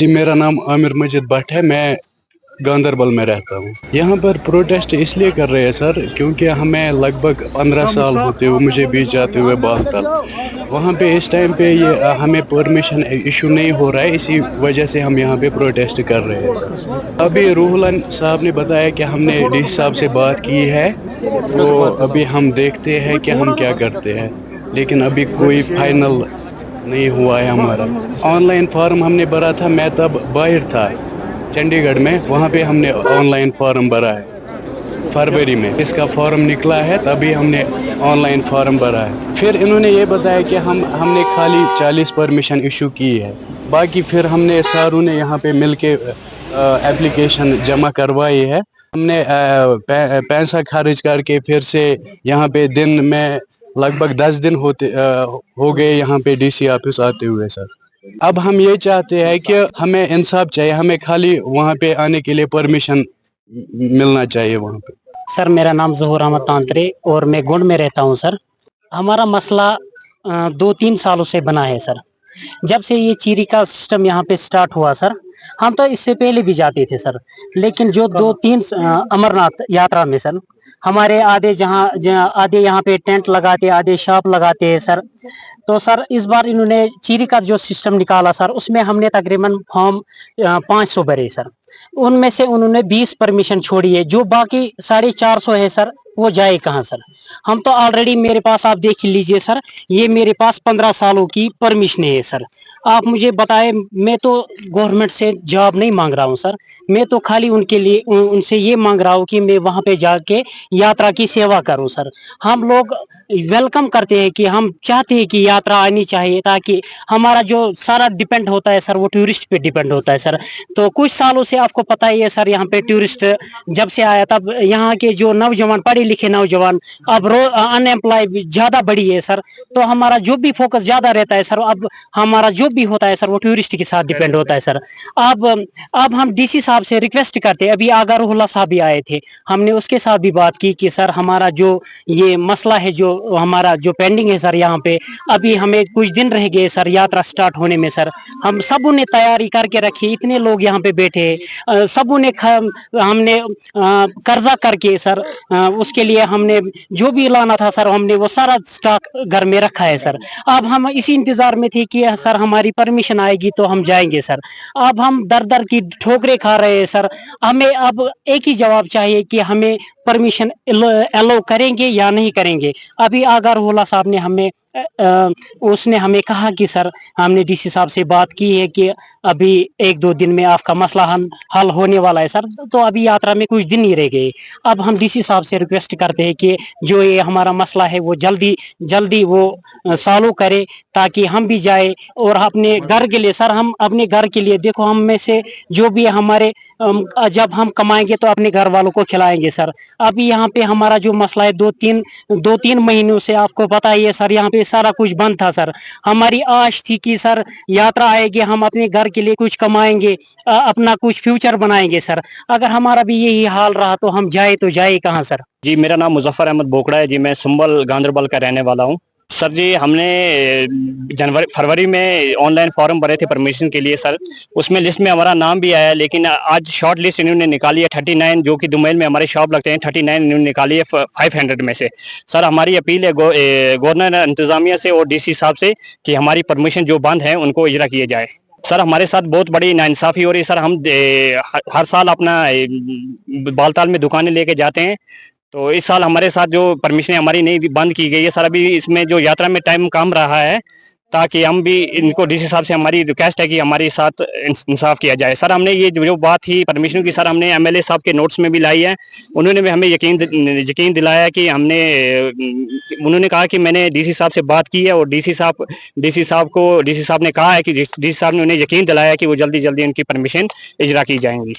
जी, मेरा नाम आमिर मजिद भट्ट है। मैं गांदरबल में रहता हूँ। यहाँ पर प्रोटेस्ट इसलिए कर रहे हैं सर, क्योंकि हमें लगभग 15 साल होते हुए मुझे बीच जाते हुए बालतल। वहाँ पे इस टाइम पे ये हमें परमिशन इशू नहीं हो रहा है, इसी वजह से हम यहाँ पे प्रोटेस्ट कर रहे हैं सर। अभी रूहुलन साहब ने बताया कि हमने डीसी साहब से बात की है, तो अभी हम देखते हैं कि हम क्या करते हैं, लेकिन अभी कोई फाइनल नहीं हुआ है हमारा। ऑनलाइन फॉर्म हमने भरा था, मैं तब बाहर था चंडीगढ़ में, वहाँ पे हमने ऑनलाइन फॉर्म भरा है फरवरी में। इसका फॉर्म निकला है तभी हमने ऑनलाइन फॉर्म भरा है। फिर इन्होंने ये बताया कि हमने खाली 40 परमिशन इशू की है, बाकी फिर हमने सारों ने यहाँ पे मिलके एप्लीकेशन जमा करवाई है। हमने पैसा खर्च करके फिर से यहाँ पे दिन में लगभग 10 दिन हो गए यहाँ पे डीसी ऑफिस आते हुए सर। अब हम ये चाहते हैं कि हमें इंसाफ चाहिए, हमें खाली वहाँ पे आने के लिए परमिशन मिलना चाहिए वहाँ पे। सर मेरा नाम ज़हूर अहमद तांत्रे और मैं गोंड में रहता हूँ सर। हमारा मसला 2-3 सालों से बना है सर। जब से ये चीरी का सिस्टम यहाँ पे स्टार्ट हुआ सर, हम तो इससे पहले भी जाते थे सर, लेकिन जो 2-3 अमरनाथ यात्रा में सर हमारे आधे आधे यहाँ पे टेंट लगाते, आधे शॉप लगाते हैं सर। तो सर इस बार इन्होंने चीरी का जो सिस्टम निकाला सर, उसमें हमने तकरीबन फॉर्म 500 भरे सर। उनमें से उन्होंने 20 परमिशन छोड़ी है, जो बाकी 450 है सर, वो जाए कहाँ सर। हम तो ऑलरेडी, मेरे पास आप देख लीजिए सर, ये मेरे पास 15 सालों की परमिशन है सर। आप मुझे बताएं, मैं तो गवर्नमेंट से जॉब नहीं मांग रहा हूँ सर, मैं तो खाली उनके लिए उनसे ये मांग रहा हूँ कि मैं वहाँ पे जाके यात्रा की सेवा करूँ सर। हम लोग वेलकम करते हैं कि हम चाहते हैं कि यात्रा आनी चाहिए, ताकि हमारा जो सारा डिपेंड होता है सर वो टूरिस्ट पे डिपेंड होता है सर। तो कुछ सालों से आपको पता ही है सर, यहाँ पे टूरिस्ट जब से आया तब यहाँ के जो नौजवान, पढ़े लिखे नौजवान, अब अनएम्प्लॉय ज्यादा बढ़ी है सर। तो हमारा जो भी फोकस ज्यादा रहता है सर, अब हमारा जो भी होता है सर वो टूरिस्ट के साथ डिपेंड होता है सर। अब हम डीसी साहब से रिक्वेस्ट करते हैं, अभी आगा रोहला साहब भी आए थे, हमने उसके साथ भी बात की कि सर हमारा जो ये मसला है, जो हमारा जो पेंडिंग है सर, यहाँ पे अभी हमें कुछ दिन रह गए सर यात्रा स्टार्ट होने में सर। हम सबों ने तैयारी करके रखी, इतने लोग यहाँ पे बैठे हैं, सबों ने हमने कर्जा करके सर, उसके लिए हमने जो भी लाना था सर, हमने वो सारा स्टॉक घर में रखा है सर। अब हम इसी इंतजार में थे कि सर हमारी परमिशन आएगी तो हम जाएंगे सर। अब हम दर दर की ठोकरें खा रहे हैं सर। हमें अब एक ही जवाब चाहिए कि हमें परमिशन अलाउ करेंगे या नहीं करेंगे। अभी आगा रोहला साहब ने हमें उसने हमें कहा कि सर हमने डीसी साहब से बात की है कि अभी 1-2 दिन में आपका मसला हल होने वाला है सर। तो अभी यात्रा में कुछ दिन ही रह गए। अब हम डीसी साहब से रिक्वेस्ट करते हैं कि जो ये हमारा मसला है वो जल्दी जल्दी वो सॉल्व करे, ताकि हम भी जाए और अपने घर के लिए सर, हम अपने घर के लिए, देखो हम में से जो भी हमारे जब हम कमाएंगे तो अपने घर वालों को खिलाएंगे सर। अभी यहाँ पे हमारा जो मसला है, 2-3 महीनों से आपको पता ही है सर, यहाँ पे सारा कुछ बंद था सर। हमारी आश थी कि सर यात्रा आएगी, हम अपने घर के लिए कुछ कमाएंगे, अपना कुछ फ्यूचर बनाएंगे सर। अगर हमारा भी यही हाल रहा तो हम जाए तो जाए कहाँ सर। जी, मेरा नाम मुजफ्फर अहमद बोकड़ा है जी, मैं सुंबल गांदरबल का रहने वाला हूँ सर। जी, हमने फरवरी में ऑनलाइन फॉर्म भरे थे परमिशन के लिए सर, उसमें लिस्ट में हमारा नाम भी आया, लेकिन आज शॉर्ट लिस्ट इन्होंने निकाली है 39, जो कि दुमैल में हमारे शॉप लगते हैं, 39 इन्होंने निकाली है 500 में से। सर हमारी अपील है गवर्नर इंतजामिया से और डीसी साहब से कि हमारी परमिशन जो बंद है उनको इजरा किए जाए। सर हमारे साथ बहुत बड़ी नाइंसाफ़ी हो रही है सर। हम हर साल अपना बालताल में दुकानें लेके जाते हैं, तो इस साल हमारे साथ जो परमिशन हमारी नहीं बंद की गई है सर। अभी इसमें जो यात्रा में टाइम कम रहा है, ताकि हम भी इनको डीसी साहब से हमारी रिक्वेस्ट है कि हमारे साथ इंसाफ किया जाए सर। हमने ये जो बात थी परमिशन की सर, हमने एमएलए साहब के नोट्स में भी लाई है। उन्होंने भी हमें यकीन दिलाया कि उन्होंने कहा कि मैंने डीसी साहब से बात की है, और डीसी साहब ने कहा है कि डीसी साहब ने उन्हें यकीन दिलाया कि वो जल्दी जल्दी उनकी परमिशन इजरा की जाएंगी।